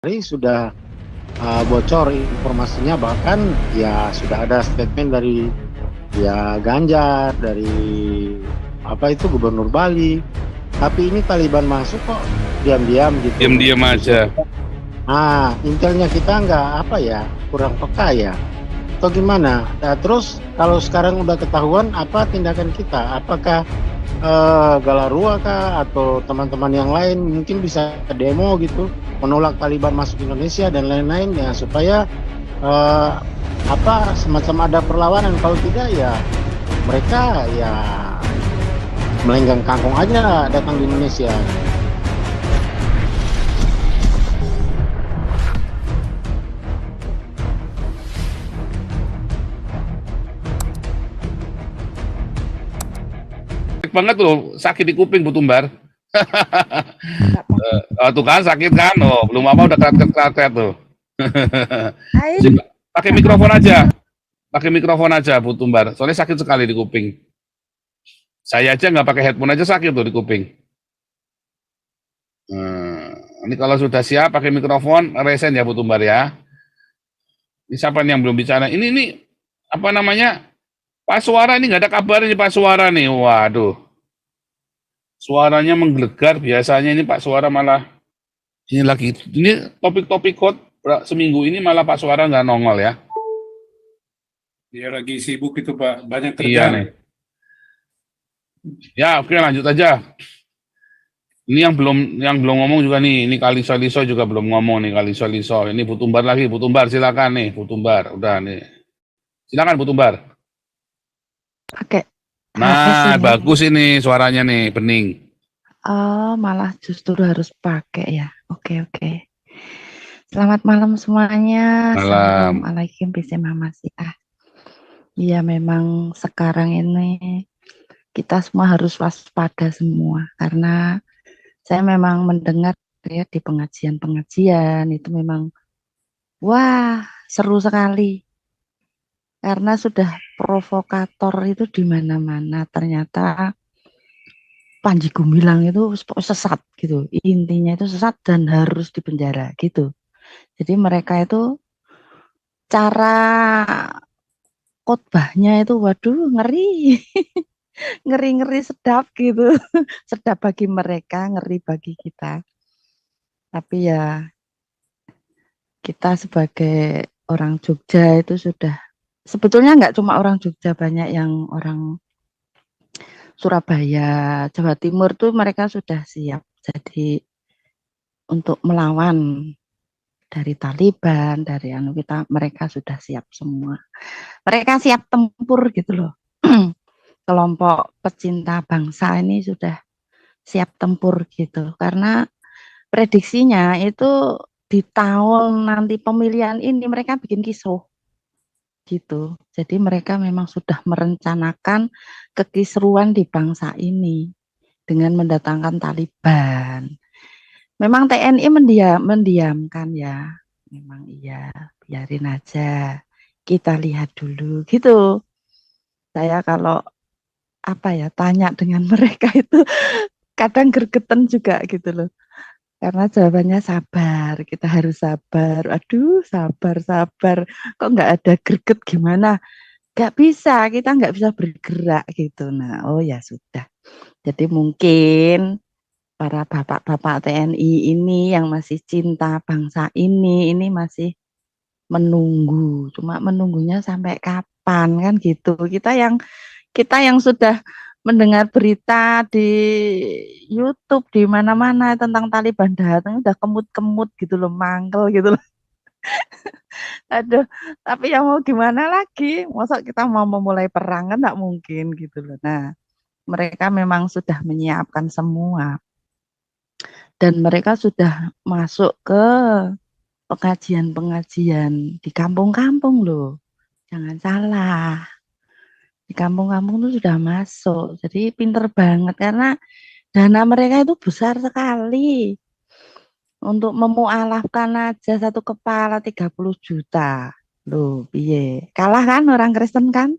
Hari sudah bocor informasinya, bahkan ya sudah ada statement dari ya Ganjar, dari apa itu Gubernur Bali. Tapi ini Taliban masuk kok diam-diam gitu. Diam-diam Justru aja. kita, intelnya kita nggak apa ya, kurang peka ya, atau gimana? Nah, terus kalau sekarang udah ketahuan, apa tindakan kita? Apakah Galarua kah atau teman-teman yang lain mungkin bisa demo gitu, menolak Taliban masuk Indonesia dan lain-lain ya, supaya eh, apa semacam ada perlawanan. Kalau tidak ya mereka ya melenggang kangkung aja datang di Indonesia. Sakit banget loh, sakit di kuping Bu Tumbar. Nggak apa-apa. Tuh kan sakit kan, oh belum apa udah krat-krat tuh. Hai, Pakai nggak mikrofon apa-apa. aja, pakai mikrofon aja Bu Tumbar. Soalnya sakit sekali di kuping. Saya aja nggak pakai headphone aja sakit tuh di kuping. Ini kalau sudah siap pakai mikrofon, resen ya Bu Tumbar ya. Ini siapa nih yang belum bicara? Ini apa namanya? Pak Suara ini nggak ada kabar nih Pak Suara nih. Waduh, suaranya menggelegar. Biasanya ini Pak Suara malah ini lagi. Ini topik-topik hot seminggu ini malah Pak Suara nggak nongol ya. Dia lagi sibuk itu Pak, banyak Iya kerjaan. nih. Ya oke lanjut aja. Ini yang belum ngomong juga nih. Ini Kaliso Liso juga belum ngomong nih Kaliso Liso. Ini Bu Tumbar lagi. Bu Tumbar silakan nih Bu Tumbar. Udah nih. Silakan Bu Tumbar. Pakai HS Nah ini. bagus ini suaranya nih bening. Oh, malah justru harus pakai ya. Oke, oke. Selamat malam semuanya. Malam. Assalamualaikum Bismillahirrahmanirrahim. Iya, memang sekarang ini kita semua harus waspada semua karena saya memang mendengar ya di pengajian-pengajian itu memang wah, seru sekali karena sudah provokator itu di mana-mana. Ternyata Panji Gumilang itu sesat gitu. Intinya itu sesat dan harus dipenjara gitu. Jadi mereka itu cara khotbahnya itu waduh ngeri. Ngeri-ngeri sedap gitu. Sedap bagi mereka, ngeri bagi kita. Tapi ya kita sebagai orang Jogja itu sudah sebetulnya nggak cuma orang Jogja, banyak yang orang Surabaya, Jawa Timur tuh mereka sudah siap. Jadi untuk melawan dari Taliban, dari anu kita, mereka sudah siap semua. Mereka siap tempur gitu loh. Kelompok pecinta bangsa ini sudah siap tempur gitu. Karena prediksinya itu di tahun nanti pemilihan ini mereka bikin kisruh gitu. Jadi mereka memang sudah merencanakan kekisruhan di bangsa ini dengan mendatangkan Taliban. Memang TNI mendiamkan ya. Memang iya, biarin aja. Kita lihat dulu gitu. Saya kalau apa ya tanya dengan mereka itu kadang gergeten juga gitu loh. Karena jawabannya sabar, kita harus sabar. Aduh, sabar, sabar. Kok nggak ada greget gimana? Nggak bisa, kita nggak bisa bergerak gitu. Nah, oh ya sudah. Jadi mungkin para bapak-bapak TNI ini yang masih cinta bangsa ini masih menunggu. Cuma menunggunya sampai kapan kan gitu. Kita yang sudah mendengar berita di YouTube di mana-mana tentang Taliban datang udah kemut-kemut gitu loh, mangkel gitu loh. Aduh, tapi ya mau gimana lagi? Masa kita mau memulai perang kan nggak mungkin gitu loh. Nah, mereka memang sudah menyiapkan semua dan mereka sudah masuk ke pengajian-pengajian di kampung-kampung loh. Jangan salah. Di kampung-kampung itu sudah masuk. Jadi pinter banget karena dana mereka itu besar sekali. Untuk memualafkan aja satu kepala 30 juta. Loh, piye? Kalah kan orang Kristen kan?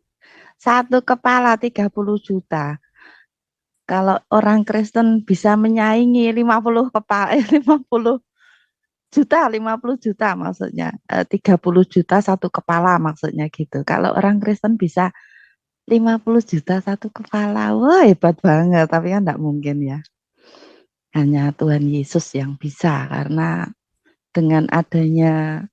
Satu kepala 30 juta. Kalau orang Kristen bisa menyaingi 50 kepala, 50 juta, 50 juta maksudnya. 30 juta satu kepala maksudnya gitu. Kalau orang Kristen bisa 50 juta satu kepala. Wah, hebat banget. Tapi kan enggak mungkin ya. Hanya Tuhan Yesus yang bisa karena dengan adanya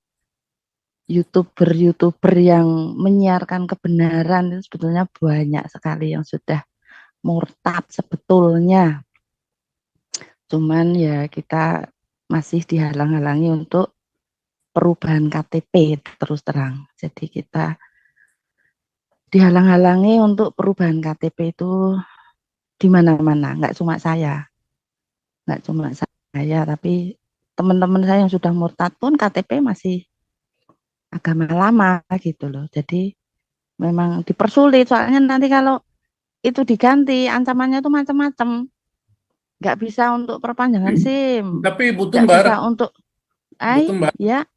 YouTuber-YouTuber yang menyiarkan kebenaran itu sebetulnya banyak sekali yang sudah murtad sebetulnya. Cuman ya kita masih dihalang-halangi untuk perubahan KTP terus terang. Jadi kita dihalang-halangi untuk perubahan KTP itu di mana-mana, nggak cuma saya, tapi teman-teman saya yang sudah murtad pun KTP masih agama lama gitu loh. Jadi memang dipersulit soalnya nanti kalau itu diganti ancamannya itu macam-macam. Nggak bisa untuk perpanjangan SIM, Tapi Bu nggak bisa Tumbar, untuk Bu Tumbar, ya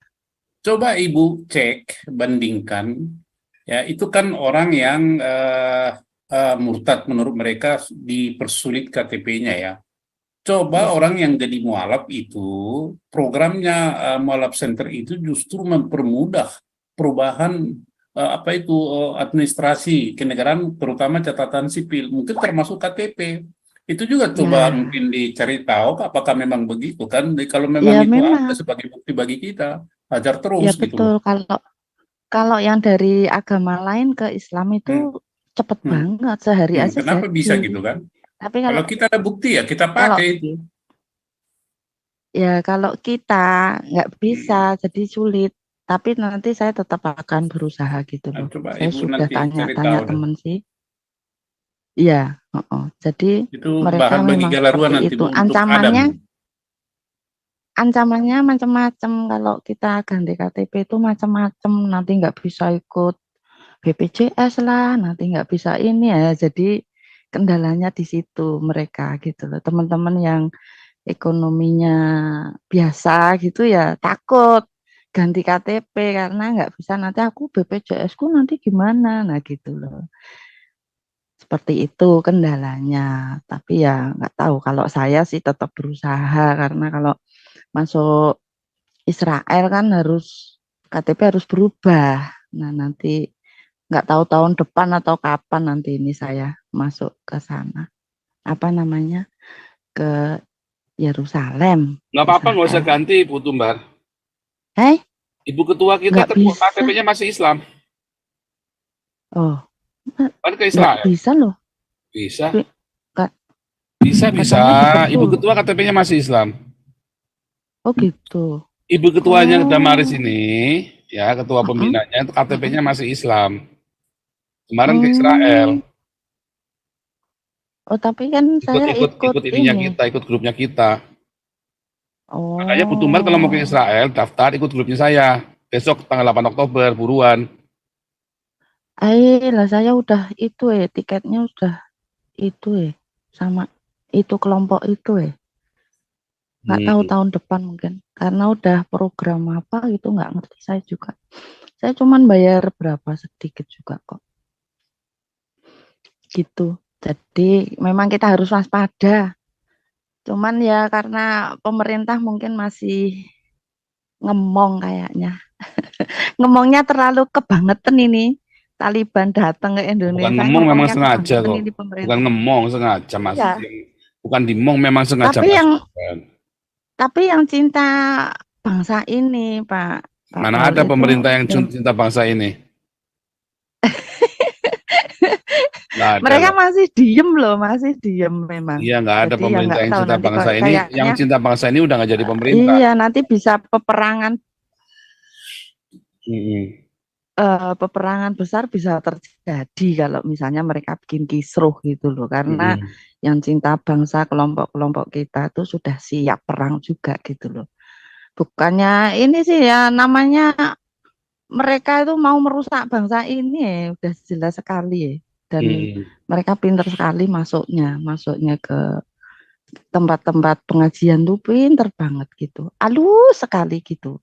coba Ibu cek, bandingkan, ya itu kan orang yang murtad menurut mereka dipersulit KTP-nya ya. Coba ya orang yang jadi mualaf itu, programnya mualaf center itu justru mempermudah perubahan administrasi kenegaraan, terutama catatan sipil, mungkin termasuk KTP. Itu juga coba ya mungkin dicari tahu apakah memang begitu kan. Kalau memang ya itu ada memang sebagai bukti bagi kita, ajar ya terus gitu loh. betul. Kalau yang dari agama lain ke Islam Hmm, itu cepet hmm, banget, sehari aja Kenapa bisa jadi. gitu kan? Tapi Kalau kita ada bukti ya kita kalau pakai itu. kalau kita nggak bisa Hmm. jadi sulit. Tapi nanti saya tetap akan berusaha gitu Nah, loh. coba Saya Ibu sudah nanti cari tanya-tanya tahu deh. temen sih. Iya, jadi Itu mereka bahan bagi memang galaruan seperti nanti itu. Bu untuk Adam. Ancamannya macam-macam. Kalau kita ganti KTP itu macam-macam. Nanti nggak bisa ikut BPJS lah, nanti nggak bisa ini ya. Jadi kendalanya di situ mereka gitu loh. Teman-teman yang ekonominya biasa gitu ya takut ganti KTP karena nggak bisa nanti aku BPJS ku nanti gimana, nah gitu loh. Seperti itu kendalanya. Tapi ya nggak tahu, kalau saya sih tetap berusaha karena kalau masuk Israel kan harus KTP harus berubah. Nah nanti nggak tahu tahun depan atau kapan nanti ini saya masuk ke sana. Apa namanya? Ke Yerusalem, Nggak apa-apa, nggak usah Israel. ganti, Bu Tumbar. Ibu ketua kita Nggak bisa. KTP-nya masih Islam. Oh, Kan ke nggak Israel. bisa loh. Bisa. Bi- ka- Bisa. Katanya Ibu betul. ketua KTP-nya masih Islam. Oh gitu. Ibu ketuanya Damaris Oh, ini, ya ketua mm-mm, pembinanya, mm-mm. KTP-nya masih Islam. Kemarin ke Israel, Hmm. Oh, tapi kan ikut saya ikut ikut ikut ininya ini. kita, ikut grupnya kita. Makanya Bu Tumbar kalau mau ke Oh, Israel, daftar ikut grupnya saya. Besok tanggal 8 Oktober, buruan. lah saya udah itu tiketnya udah itu sama itu kelompok itu nggak tahu Hmm. tahun depan mungkin karena udah program apa gitu nggak ngerti saya juga. Saya cuman bayar berapa sedikit juga kok gitu. Jadi memang kita harus waspada. Cuman ya karena pemerintah mungkin masih ngemong kayaknya. Ngomongnya terlalu kebangetan ini. Taliban datang ke Bukan Indonesia ngemong, memang ngomongnya sengaja kebangetan kok. ini Bukan pemerintah. ngemong, sengaja masuk. Iya, Bukan dimong, memang sengaja tapi masuk. yang cinta bangsa ini Pak Mana Paul ada itu pemerintah yang yang cinta bangsa ini? Nggak ada mereka loh. masih diem loh, masih diem memang. Iya, nggak ada Jadi ya pemerintah nggak yang tahu cinta nanti bangsa ini. Yang kayaknya cinta bangsa ini udah nggak jadi pemerintah. iya nanti bisa peperangan Mm-mm. peperangan besar bisa terjadi kalau misalnya mereka bikin kisruh gitu loh karena Mm-mm. yang cinta bangsa kelompok-kelompok kita tuh sudah siap perang juga gitu loh. Bukannya ini sih ya namanya mereka itu mau merusak bangsa ini udah jelas sekali dan Mm-mm. mereka pinter sekali masuknya ke tempat-tempat pengajian tuh pinter banget gitu. Halus sekali gitu.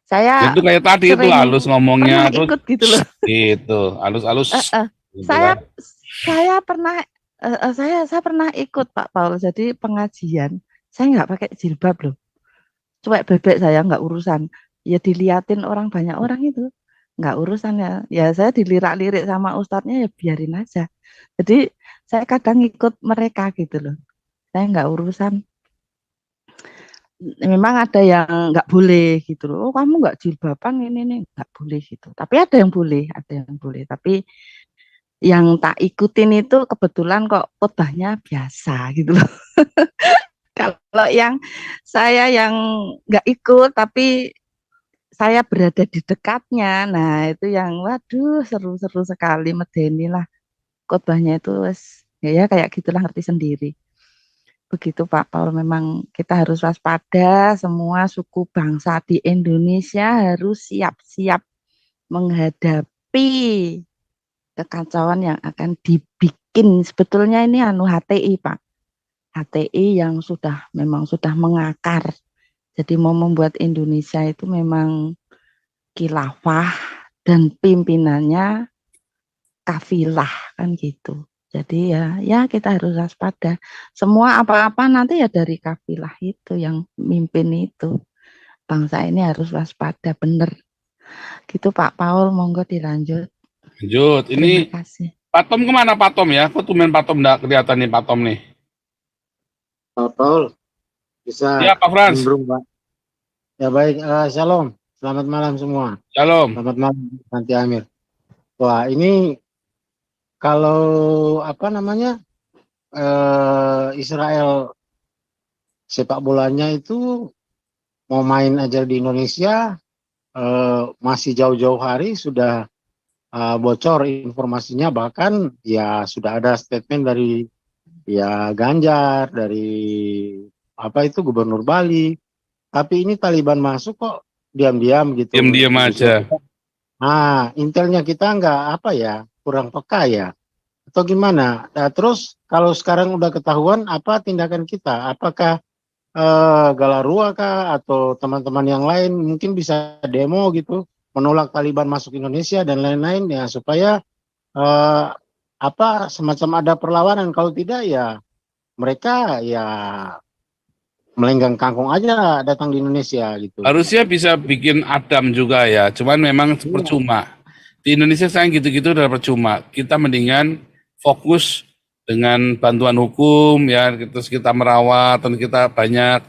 Ya Saya itu kayak tadi itu sering halus ngomongnya pernah terus ikut gitu loh. gitu, halus-halus Eh, eh, gitu saya kan. saya pernah saya pernah ikut Pak Paul jadi pengajian saya nggak pakai jilbab loh cuek bebek saya nggak urusan. Ya diliatin orang banyak orang itu nggak urusan ya. Ya saya dilirak-lirik sama ustadznya ya biarin aja. Jadi saya kadang ikut mereka gitu loh. Saya nggak urusan. Memang ada yang nggak boleh gitu loh. Oh, kamu nggak jilbaban ini nih nggak boleh gitu. Tapi ada yang boleh, ada yang boleh. Tapi yang tak ikutin itu kebetulan kok khotbahnya biasa gitu loh. Kalau yang saya yang nggak ikut tapi saya berada di dekatnya, nah itu yang waduh seru-seru sekali medeni lah khotbahnya itu ya, ya kayak gitulah ngerti sendiri. Begitu Pak Paul, memang kita harus waspada, semua suku bangsa di Indonesia harus siap-siap menghadapi kekacauan yang akan dibikin. Sebetulnya ini HTI Pak, HTI yang memang sudah mengakar. Jadi mau membuat Indonesia itu memang khilafah dan pimpinannya kafilah kan gitu. Jadi ya kita harus waspada. Semua apa-apa nanti ya dari kafilah itu yang mimpin itu. Bangsa ini harus waspada bener. Gitu Pak Paul, monggo dilanjut. Lanjut, Terima ini kasih. Pak Tom kemana Pak Tom ya? Kok tumben Pak Tom nggak kelihatan nih Pak Tom nih? Pak Paul bisa Ya Pak Frans, nimbrung Pak. Ya baik, shalom. Selamat malam semua. shalom. Selamat malam Nanti Amir. Wah ini kalau apa namanya Israel sepak bolanya itu mau main aja di Indonesia masih jauh-jauh hari sudah bocor informasinya, bahkan ya sudah ada statement dari ya Ganjar, dari apa itu Gubernur Bali. Tapi ini Taliban masuk kok diam-diam gitu. Diam-diam Justru aja. intelnya kita nggak apa ya, kurang peka ya, atau gimana? Nah, terus kalau sekarang udah ketahuan, apa tindakan kita? Apakah Galarua kah atau teman-teman yang lain mungkin bisa demo gitu, menolak Taliban masuk Indonesia dan lain-lain ya, supaya eh, apa semacam ada perlawanan. Kalau tidak ya mereka ya melenggang kangkung aja datang di Indonesia gitu. Harusnya bisa bikin Adam juga ya, cuman memang Iya, percuma. Di Indonesia sayang gitu-gitu udah percuma. Kita mendingan fokus dengan bantuan hukum ya, terus kita merawat, dan kita banyak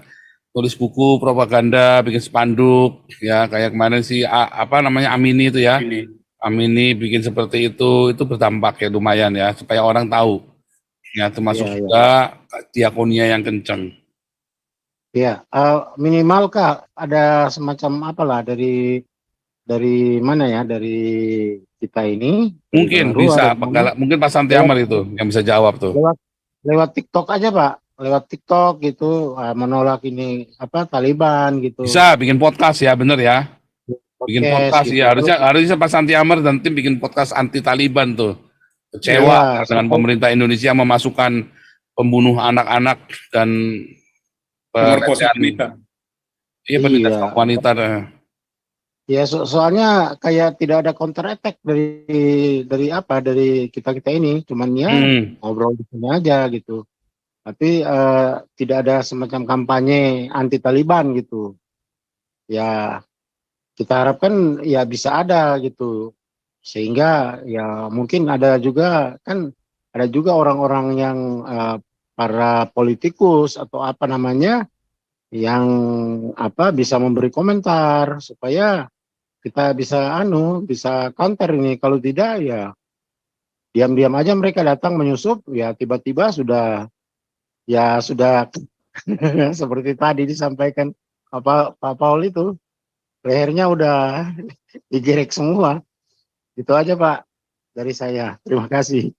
tulis buku propaganda, bikin spanduk ya, kayak kemarin si apa namanya Amini itu ya. Ini Amini bikin seperti itu berdampak ya lumayan ya, supaya orang tahu. Ya termasuk iya, iya. juga diakonia yang kencang. Ya, minimal kah ada semacam apalah dari mana ya, dari kita ini, dari Mungkin Galarua bisa, dari mana, mungkin Pak Santi lewat Amar itu yang bisa jawab tuh. lewat lewat TikTok aja Pak, lewat TikTok gitu, menolak ini apa Taliban gitu, Bisa bikin podcast ya, bener ya. Bikin podcast podcast gitu. ya, Terus harusnya Pak Santi Amar dan tim bikin podcast anti Taliban tuh. Kecewa iya, dengan supaya pemerintah Indonesia memasukkan pembunuh anak-anak dan pemerkosa pelecehan, wanita. iya penindasan iya. wanita. Ya soalnya kayak tidak ada counter attack dari kita ini, cuman ya Hmm. ngobrol di sini aja gitu. Tapi tidak ada semacam kampanye anti Taliban gitu. Ya kita harapkan ya bisa ada gitu. Sehingga ya mungkin ada juga kan, ada juga orang-orang yang para politikus atau apa namanya yang apa bisa memberi komentar supaya kita bisa counter ini. Kalau tidak ya diam-diam aja mereka datang menyusup, ya tiba-tiba sudah seperti tadi disampaikan apa Pak Paul itu, lehernya udah digerek semua. Itu aja Pak dari saya. Terima kasih.